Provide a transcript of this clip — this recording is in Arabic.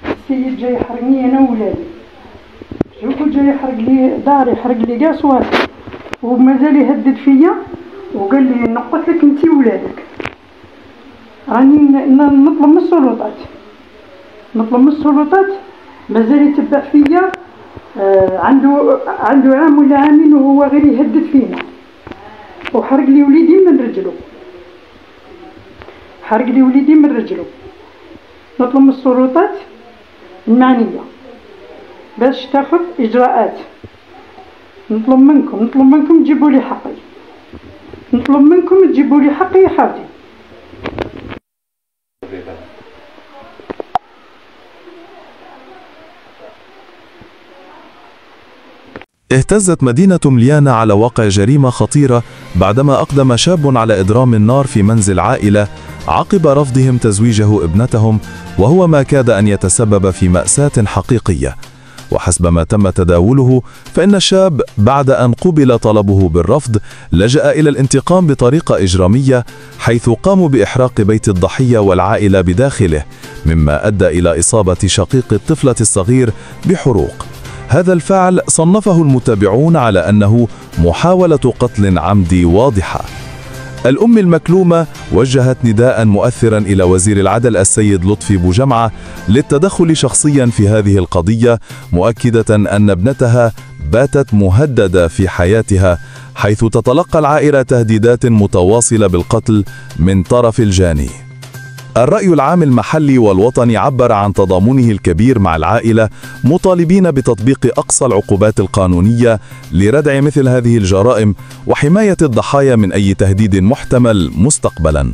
السيد جاي يحرقني انا وولادي، شوفوا جاي يحرق لي داري، يحرق لي كاع صوالحي، ومازال يهدد فيا وقال لي نقتلك انتي وولادك. راني نطلب من السلطات، نطلب من السلطات، مازال يتبع فيا. عنده عام ولا عامين وهو غير يهدد فينا، وحرق لي وليدي من رجله، حرق لي وليدي من رجله. نطلب من السلطات المعنية باش تاخذ اجراءات. نطلب منكم تجيبوا لي حقي، نطلب منكم تجيبوا لي حقي يا خالتي. اهتزت مدينة مليانة على واقع جريمة خطيرة بعدما أقدم شاب على إضرام النار في منزل عائلة عقب رفضهم تزويجه ابنتهم، وهو ما كاد أن يتسبب في مأساة حقيقية. وحسب ما تم تداوله فإن الشاب بعد أن قبل طلبه بالرفض لجأ إلى الانتقام بطريقة إجرامية، حيث قاموا بإحراق بيت الضحية والعائلة بداخله، مما أدى إلى إصابة شقيق الطفلة الصغير بحروق. هذا الفعل صنفه المتابعون على أنه محاولة قتل عمدي واضحة. الأم المكلومة وجهت نداء مؤثرا إلى وزير العدل السيد لطفي بوجمعة للتدخل شخصيا في هذه القضية، مؤكدة أن ابنتها باتت مهددة في حياتها، حيث تتلقى العائلة تهديدات متواصلة بالقتل من طرف الجاني. الرأي العام المحلي والوطني عبر عن تضامنه الكبير مع العائلة، مطالبين بتطبيق أقصى العقوبات القانونية لردع مثل هذه الجرائم وحماية الضحايا من أي تهديد محتمل مستقبلاً.